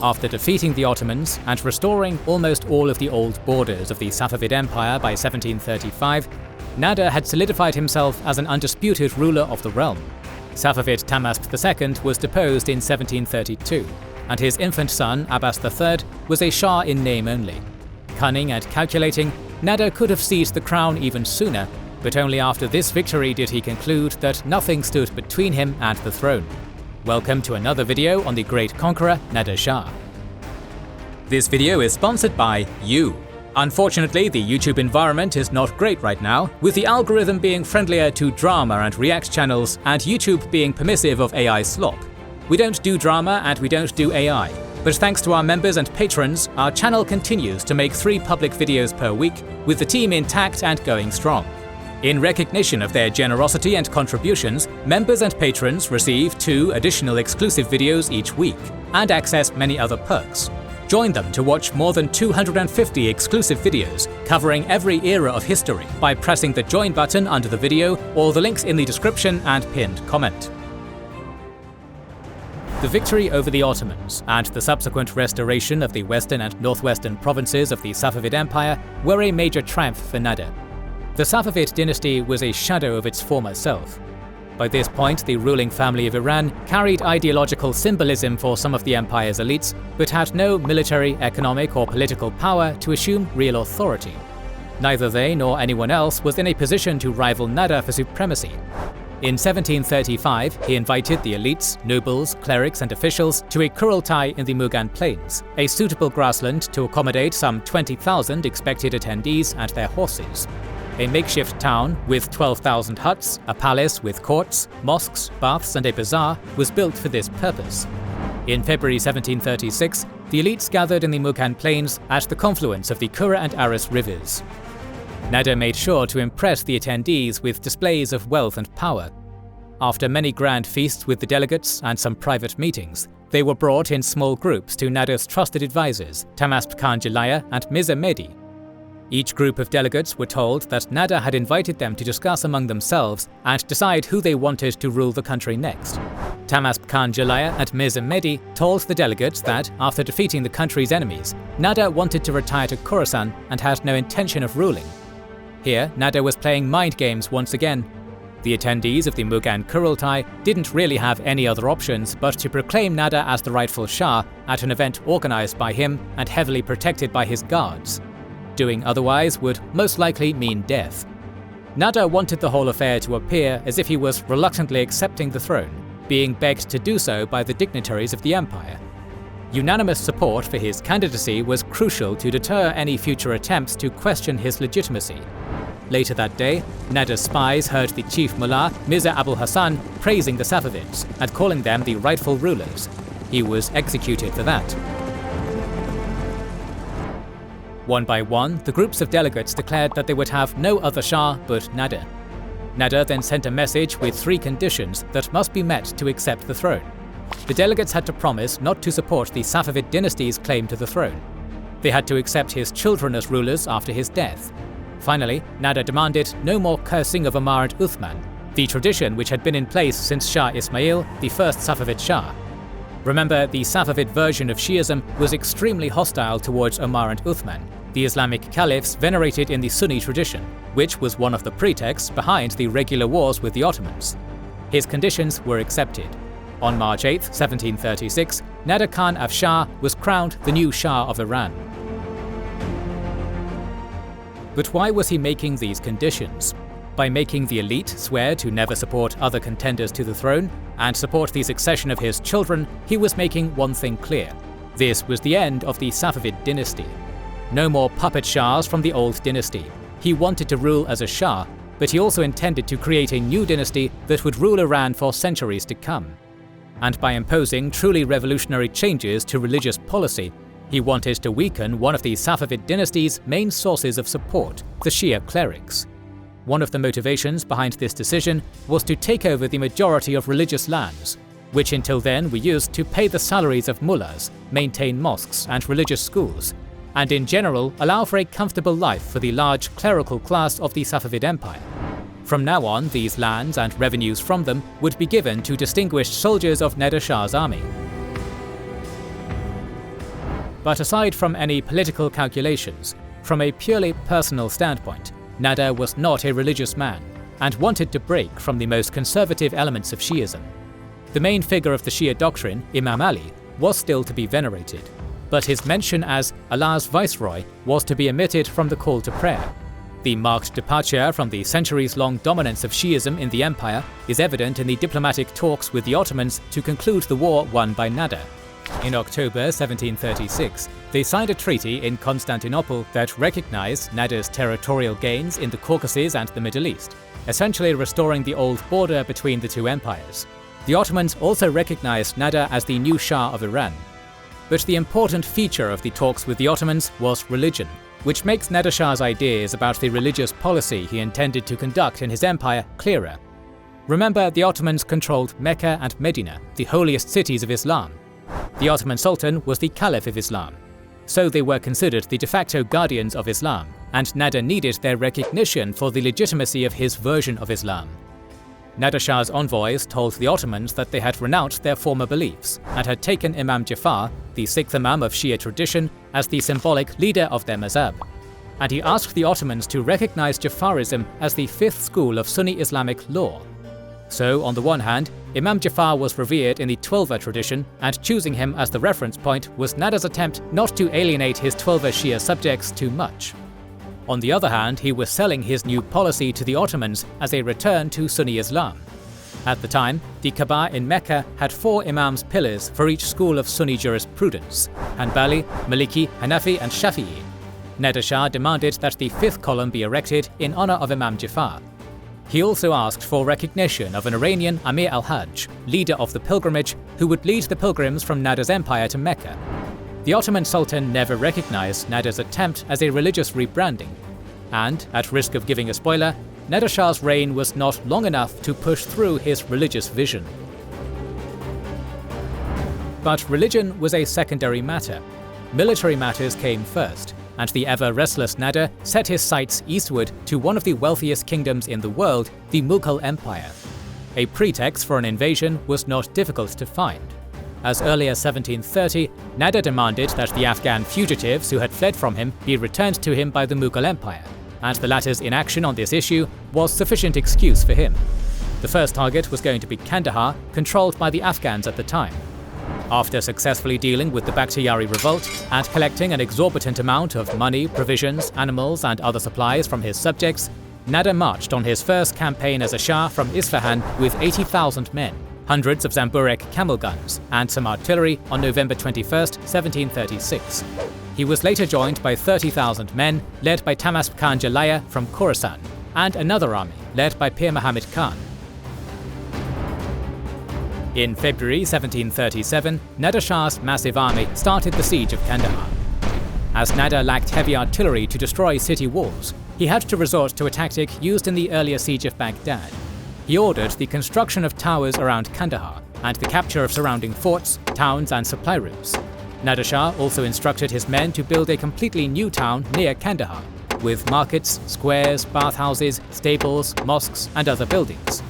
After defeating the Ottomans and restoring almost all of the old borders of the Safavid Empire by 1735, Nader had solidified himself as an undisputed ruler of the realm. Safavid Tahmasp II was deposed in 1732, and his infant son Abbas III was a Shah in name only. Cunning and calculating, Nader could have seized the crown even sooner, but only after this victory did he conclude that nothing stood between him and the throne. Welcome to another video on the great conqueror Nader Shah. This video is sponsored by you. Unfortunately, the YouTube environment is not great right now, with the algorithm being friendlier to drama and react channels and YouTube being permissive of AI slop. We don't do drama and we don't do AI, but thanks to our members and patrons, our channel continues to make 3 public videos per week, with the team intact and going strong. In recognition of their generosity and contributions, members and patrons receive 2 additional exclusive videos each week, and access many other perks. Join them to watch more than 250 exclusive videos covering every era of history by pressing the join button under the video or the links in the description and pinned comment. The victory over the Ottomans and the subsequent restoration of the western and northwestern provinces of the Safavid Empire were a major triumph for Nader. The Safavid dynasty was a shadow of its former self. By this point, the ruling family of Iran carried ideological symbolism for some of the empire's elites, but had no military, economic, or political power to assume real authority. Neither they nor anyone else was in a position to rival Nader for supremacy. In 1735, he invited the elites, nobles, clerics, and officials to a Qurultai in the Mughan Plains, a suitable grassland to accommodate some 20,000 expected attendees and their horses. A makeshift town with 12,000 huts, a palace with courts, mosques, baths, and a bazaar was built for this purpose. In February 1736, the elites gathered in the Mughan Plains at the confluence of the Kura and Aras rivers. Nader made sure to impress the attendees with displays of wealth and power. After many grand feasts with the delegates and some private meetings, they were brought in small groups to Nader's trusted advisors, Tahmasp Khan Jalaya and Mirza Mehdi. Each group of delegates were told that Nader had invited them to discuss among themselves and decide who they wanted to rule the country next. Tahmasp Khan Jalaya and Mirza Mehdi told the delegates that, after defeating the country's enemies, Nader wanted to retire to Khorasan and had no intention of ruling. Here, Nader was playing mind games once again. The attendees of the Mughan Qurultai didn't really have any other options but to proclaim Nader as the rightful Shah at an event organized by him and heavily protected by his guards. Doing otherwise would most likely mean death. Nader wanted the whole affair to appear as if he was reluctantly accepting the throne, being begged to do so by the dignitaries of the empire. Unanimous support for his candidacy was crucial to deter any future attempts to question his legitimacy. Later that day, Nader's spies heard the chief mullah, Mirza Abul Hassan, praising the Safavids and calling them the rightful rulers. He was executed for that. One by one, the groups of delegates declared that they would have no other Shah but Nader. Nader then sent a message with 3 conditions that must be met to accept the throne. The delegates had to promise not to support the Safavid dynasty's claim to the throne. They had to accept his children as rulers after his death. Finally, Nader demanded no more cursing of Omar and Uthman, the tradition which had been in place since Shah Ismail, the first Safavid Shah. Remember, the Safavid version of Shi'ism was extremely hostile towards Omar and Uthman, the Islamic caliphs venerated in the Sunni tradition, which was one of the pretexts behind the regular wars with the Ottomans. His conditions were accepted. On March 8, 1736, Nader Khan Afshar was crowned the new Shah of Iran. But why was he making these conditions? By making the elite swear to never support other contenders to the throne and support the succession of his children, he was making one thing clear. This was the end of the Safavid dynasty. No more puppet Shahs from the old dynasty. He wanted to rule as a Shah, but he also intended to create a new dynasty that would rule Iran for centuries to come. And by imposing truly revolutionary changes to religious policy, he wanted to weaken one of the Safavid dynasty's main sources of support, the Shia clerics. One of the motivations behind this decision was to take over the majority of religious lands, which until then were used to pay the salaries of mullahs, maintain mosques and religious schools, and in general allow for a comfortable life for the large clerical class of the Safavid Empire. From now on, these lands and revenues from them would be given to distinguished soldiers of Nader Shah's army. But aside from any political calculations, from a purely personal standpoint, Nader was not a religious man and wanted to break from the most conservative elements of Shi'ism. The main figure of the Shia doctrine, Imam Ali, was still to be venerated, but his mention as Allah's viceroy was to be omitted from the call to prayer. The marked departure from the centuries-long dominance of Shi'ism in the empire is evident in the diplomatic talks with the Ottomans to conclude the war won by Nader. In October 1736, they signed a treaty in Constantinople that recognized Nader's territorial gains in the Caucasus and the Middle East, essentially restoring the old border between the two empires. The Ottomans also recognized Nader as the new Shah of Iran. But the important feature of the talks with the Ottomans was religion, which makes Nader Shah's ideas about the religious policy he intended to conduct in his empire clearer. Remember, the Ottomans controlled Mecca and Medina, the holiest cities of Islam. The Ottoman Sultan was the Caliph of Islam, so they were considered the de facto guardians of Islam, and Nader needed their recognition for the legitimacy of his version of Islam. Nader Shah's envoys told the Ottomans that they had renounced their former beliefs and had taken Imam Jafar, the sixth Imam of Shia tradition, as the symbolic leader of their mazhab. And he asked the Ottomans to recognize Jafarism as the fifth school of Sunni Islamic law. So, on the one hand, Imam Jafar was revered in the Twelver tradition, and choosing him as the reference point was Nader's attempt not to alienate his Twelver Shia subjects too much. On the other hand, he was selling his new policy to the Ottomans as a return to Sunni Islam. At the time, the Kaaba in Mecca had 4 Imams' pillars for each school of Sunni jurisprudence: Hanbali, Maliki, Hanafi and Shafi'i. Nader Shah demanded that the 5th column be erected in honor of Imam Jafar. He also asked for recognition of an Iranian Amir al-Hajj, leader of the pilgrimage, who would lead the pilgrims from Nader's empire to Mecca. The Ottoman Sultan never recognized Nader's attempt as a religious rebranding, and, at risk of giving a spoiler, Nader Shah's reign was not long enough to push through his religious vision. But religion was a secondary matter. Military matters came first, and the ever-restless Nader set his sights eastward to one of the wealthiest kingdoms in the world, the Mughal Empire. A pretext for an invasion was not difficult to find. As early as 1730, Nader demanded that the Afghan fugitives who had fled from him be returned to him by the Mughal Empire, and the latter's inaction on this issue was sufficient excuse for him. The first target was going to be Kandahar, controlled by the Afghans at the time. After successfully dealing with the Bakhtiyari revolt and collecting an exorbitant amount of money, provisions, animals and other supplies from his subjects, Nader marched on his first campaign as a Shah from Isfahan with 80,000 men, hundreds of Zamburek camel guns, and some artillery on November 21, 1736. He was later joined by 30,000 men led by Tamasp Khan Jalaya from Khorasan, and another army led by Pir Muhammad Khan. In February 1737, Nader Shah's massive army started the siege of Kandahar. As Nader lacked heavy artillery to destroy city walls, he had to resort to a tactic used in the earlier siege of Baghdad. He ordered the construction of towers around Kandahar and the capture of surrounding forts, towns and supply routes. Nader Shah also instructed his men to build a completely new town near Kandahar, with markets, squares, bathhouses, stables, mosques and other buildings.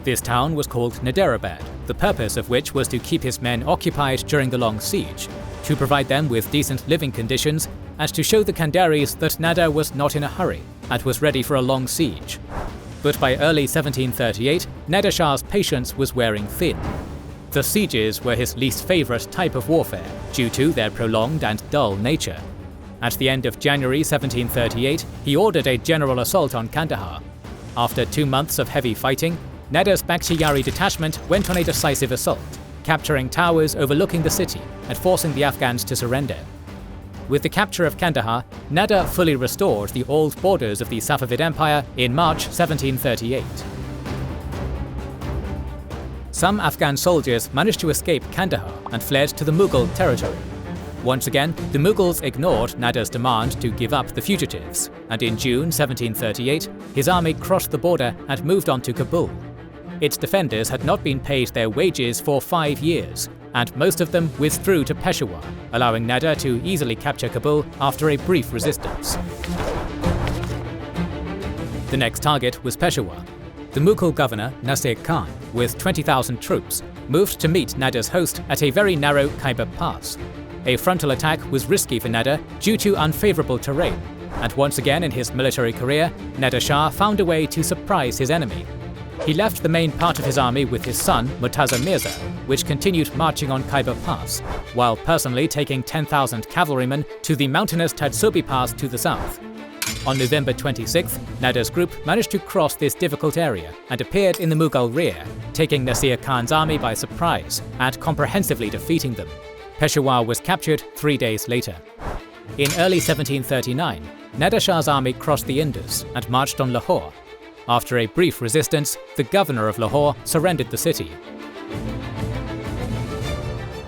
This town was called Naderabad, the purpose of which was to keep his men occupied during the long siege, to provide them with decent living conditions, and to show the Kandaris that Nader was not in a hurry and was ready for a long siege. But by early 1738, Nader Shah's patience was wearing thin. The sieges were his least favourite type of warfare, due to their prolonged and dull nature. At the end of January 1738, he ordered a general assault on Kandahar. After 2 months of heavy fighting, Nader's Bakhtiyari detachment went on a decisive assault, capturing towers overlooking the city and forcing the Afghans to surrender. With the capture of Kandahar, Nader fully restored the old borders of the Safavid Empire in March 1738. Some Afghan soldiers managed to escape Kandahar and fled to the Mughal territory. Once again, the Mughals ignored Nader's demand to give up the fugitives, and in June 1738, his army crossed the border and moved on to Kabul. Its defenders had not been paid their wages for 5 years, and most of them withdrew to Peshawar, allowing Nader to easily capture Kabul after a brief resistance. The next target was Peshawar. The Mughal governor, Nasir Khan, with 20,000 troops, moved to meet Nader's host at a very narrow Khyber Pass. a frontal attack was risky for Nader due to unfavorable terrain, and once again in his military career, Nader Shah found a way to surprise his enemy. He left the main part of his army with his son, Murtaza Mirza, which continued marching on Khyber Pass, while personally taking 10,000 cavalrymen to the mountainous Tadsobi Pass to the south. On November 26th, Nader's group managed to cross this difficult area and appeared in the Mughal rear, taking Nasir Khan's army by surprise and comprehensively defeating them. Peshawar was captured 3 days later. In early 1739, Nader Shah's army crossed the Indus and marched on Lahore. After a brief resistance, the governor of Lahore surrendered the city.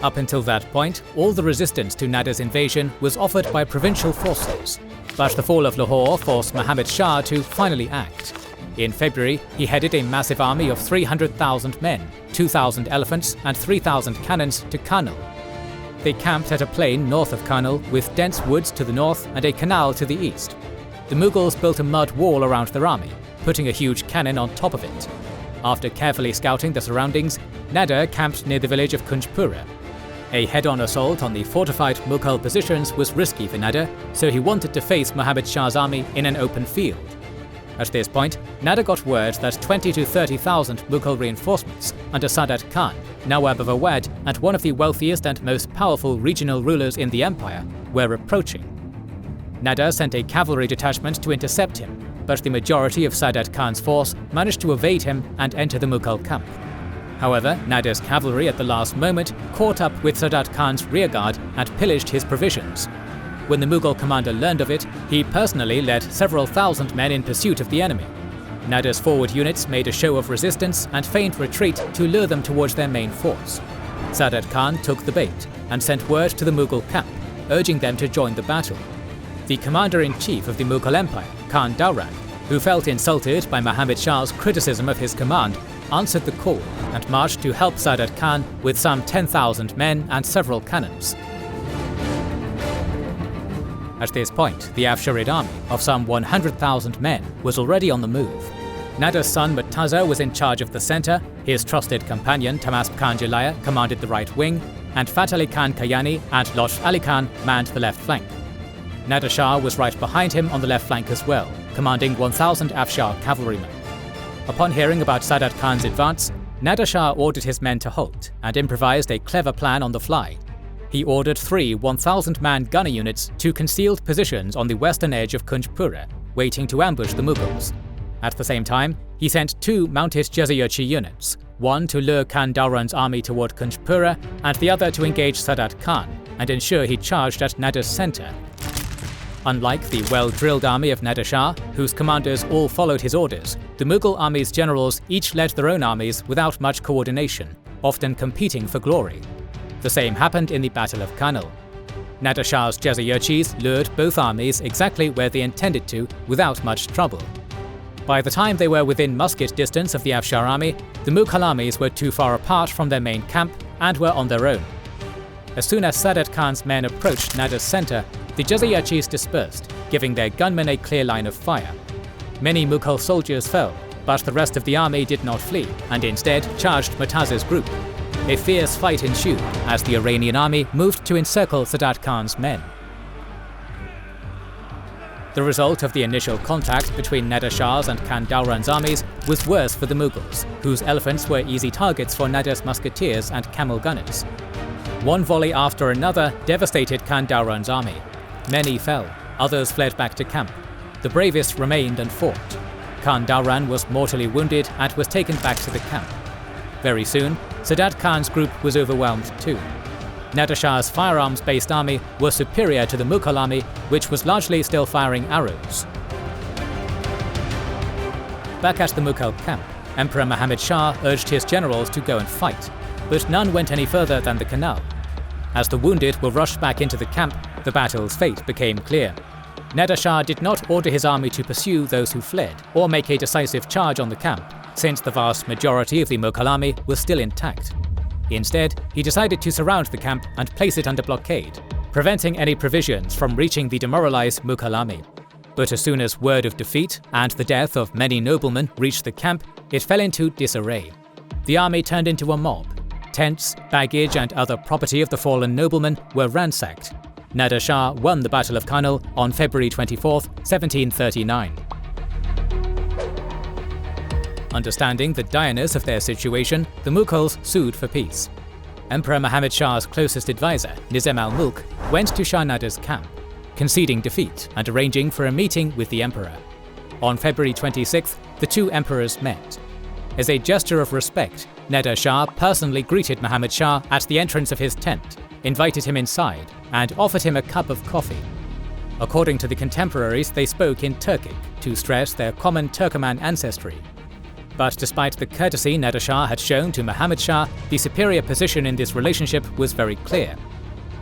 Up until that point, all the resistance to Nader's invasion was offered by provincial forces. But the fall of Lahore forced Muhammad Shah to finally act. In February, he headed a massive army of 300,000 men, 2,000 elephants and 3,000 cannons to Karnal. They camped at a plain north of Karnal with dense woods to the north and a canal to the east. The Mughals built a mud wall around their army, putting a huge cannon on top of it. After carefully scouting the surroundings, Nader camped near the village of Kunjpura. A head-on assault on the fortified Mughal positions was risky for Nader, so he wanted to face Muhammad Shah's army in an open field. At this point, Nader got word that 20 to 30,000 Mughal reinforcements under Sadat Khan, Nawab of Awadh and one of the wealthiest and most powerful regional rulers in the empire, were approaching. Nader sent a cavalry detachment to intercept him, but the majority of Sadat Khan's force managed to evade him and enter the Mughal camp. However, Nader's cavalry at the last moment caught up with Sadat Khan's rearguard and pillaged his provisions. When the Mughal commander learned of it, he personally led several thousand men in pursuit of the enemy. Nader's forward units made a show of resistance and feigned retreat to lure them towards their main force. Sadat Khan took the bait and sent word to the Mughal camp, urging them to join the battle. The commander-in-chief of the Mughal Empire, Khan Dauran, who felt insulted by Muhammad Shah's criticism of his command, answered the call and marched to help Sadat Khan with some 10,000 men and several cannons. At this point, the Afsharid army of some 100,000 men was already on the move. Nader's son Murtaza was in charge of the center, his trusted companion Tamasp Khan Jalaya commanded the right wing, and Fath Ali Khan Kayani and Losh Ali Khan manned the left flank. Nader Shah was right behind him on the left flank as well, commanding 1,000 Afshar cavalrymen. Upon hearing about Sadat Khan's advance, Nader Shah ordered his men to halt and improvised a clever plan on the fly. He ordered 3 1,000-man gunner units to concealed positions on the western edge of Kunjpura, waiting to ambush the Mughals. At the same time, he sent 2 mounted Jazayirchi units, one to lure Khan Dauran's army toward Kunjpura and the other to engage Sadat Khan and ensure he charged at Nader's center. Unlike the well-drilled army of Nader Shah, whose commanders all followed his orders, the Mughal army's generals each led their own armies without much coordination, often competing for glory. The same happened in the Battle of Karnal. Nader Shah's Jazayirchis lured both armies exactly where they intended to without much trouble. By the time they were within musket distance of the Afshar army, the Mughal armies were too far apart from their main camp and were on their own. As soon as Sadat Khan's men approached Nader's center, the Jazayirchis dispersed, giving their gunmen a clear line of fire. Many Mughal soldiers fell, but the rest of the army did not flee, and instead charged Murtaza's group. A fierce fight ensued as the Iranian army moved to encircle Sadat Khan's men. The result of the initial contact between Nader Shah's and Khan Dauran's armies was worse for the Mughals, whose elephants were easy targets for Nader's musketeers and camel gunners. One volley after another devastated Khan Dauran's army. Many fell, others fled back to camp. The bravest remained and fought. Khan Dauran was mortally wounded and was taken back to the camp. Very soon, Sadat Khan's group was overwhelmed too. Nader Shah's firearms-based army was superior to the Mughal army, which was largely still firing arrows. Back at the Mughal camp, Emperor Muhammad Shah urged his generals to go and fight, but none went any further than the canal. As the wounded were rushed back into the camp, the battle's fate became clear. Nader Shah did not order his army to pursue those who fled or make a decisive charge on the camp, since the vast majority of the Mughal army was still intact. Instead, he decided to surround the camp and place it under blockade, preventing any provisions from reaching the demoralized Mughal army. But as soon as word of defeat and the death of many noblemen reached the camp, it fell into disarray. The army turned into a mob. tents, baggage and other property of the fallen noblemen were ransacked. Nader Shah won the Battle of Karnal on February 24, 1739. Understanding the direness of their situation, the Mughals sued for peace. Emperor Muhammad Shah's closest advisor, Nizam al-Mulk, went to Shah Nader's camp, conceding defeat and arranging for a meeting with the emperor. On February 26th, the two emperors met. As a gesture of respect, Nader Shah personally greeted Muhammad Shah at the entrance of his tent, invited him inside, and offered him a cup of coffee. According to the contemporaries, they spoke in Turkic to stress their common Turkoman ancestry. But despite the courtesy Nader Shah had shown to Muhammad Shah, the superior position in this relationship was very clear.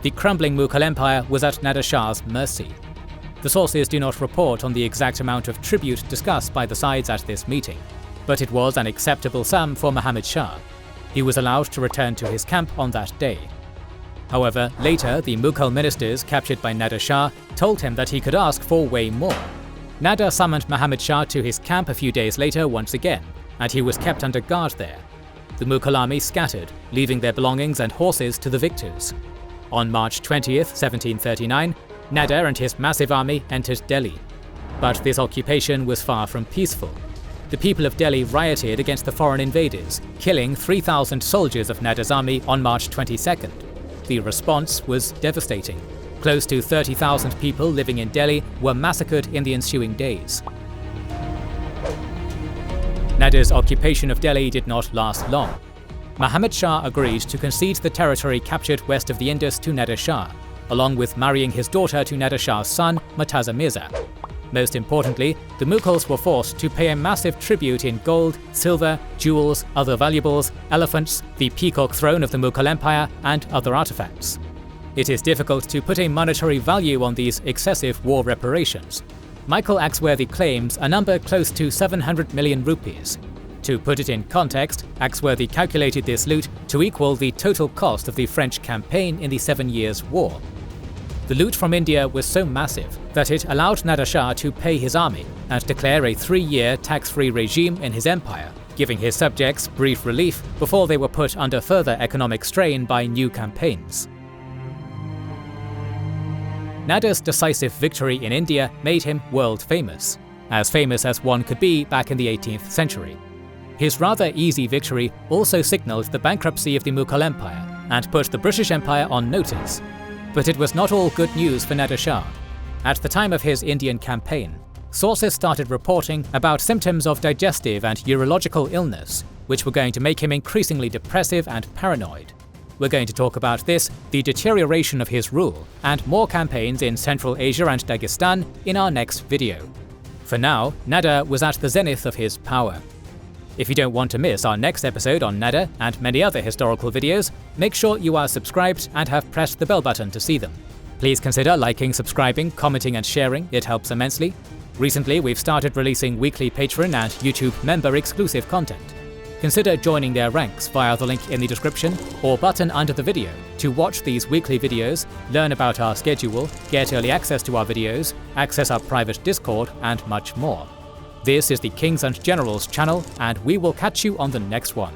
The crumbling Mughal Empire was at Nader Shah's mercy. The sources do not report on the exact amount of tribute discussed by the sides at this meeting, but it was an acceptable sum for Muhammad Shah. He was allowed to return to his camp on that day. However, later the Mughal ministers captured by Nader Shah told him that he could ask for way more. Nader summoned Muhammad Shah to his camp a few days later once again, and he was kept under guard there. The Mughal army scattered, leaving their belongings and horses to the victors. On March 20th, 1739, Nader and his massive army entered Delhi. But this occupation was far from peaceful. The people of Delhi rioted against the foreign invaders, killing 3,000 soldiers of Nader's army on March 22nd. The response was devastating. Close to 30,000 people living in Delhi were massacred in the ensuing days. Nader's occupation of Delhi did not last long. Muhammad Shah agreed to concede the territory captured west of the Indus to Nader Shah, along with marrying his daughter to Nader Shah's son, Murtaza Mirza. Most importantly, the Mughals were forced to pay a massive tribute in gold, silver, jewels, other valuables, elephants, the Peacock Throne of the Mughal Empire, and other artifacts. It is difficult to put a monetary value on these excessive war reparations. Michael Axworthy claims a number close to 700 million rupees. To put it in context, Axworthy calculated this loot to equal the total cost of the French campaign in the 7 Years' War. The loot from India was so massive that it allowed Nader Shah to pay his army and declare a 3-year tax-free regime in his empire, giving his subjects brief relief before they were put under further economic strain by new campaigns. Nader's decisive victory in India made him world famous as one could be back in the 18th century. His rather easy victory also signalled the bankruptcy of the Mughal Empire and put the British Empire on notice. But it was not all good news for Nader Shah. At the time of his Indian campaign, sources started reporting about symptoms of digestive and urological illness, which were going to make him increasingly depressive and paranoid. We're going to talk about this, the deterioration of his rule, and more campaigns in Central Asia and Dagestan in our next video. For now, Nader was at the zenith of his power. If you don't want to miss our next episode on Nader and many other historical videos, make sure you are subscribed and have pressed the bell button to see them. Please consider liking, subscribing, commenting and sharing, it helps immensely. Recently, we've started releasing weekly Patreon and YouTube member exclusive content. Consider joining their ranks via the link in the description or button under the video to watch these weekly videos, learn about our schedule, get early access to our videos, access our private Discord, and much more. This is the Kings and Generals channel, and we will catch you on the next one.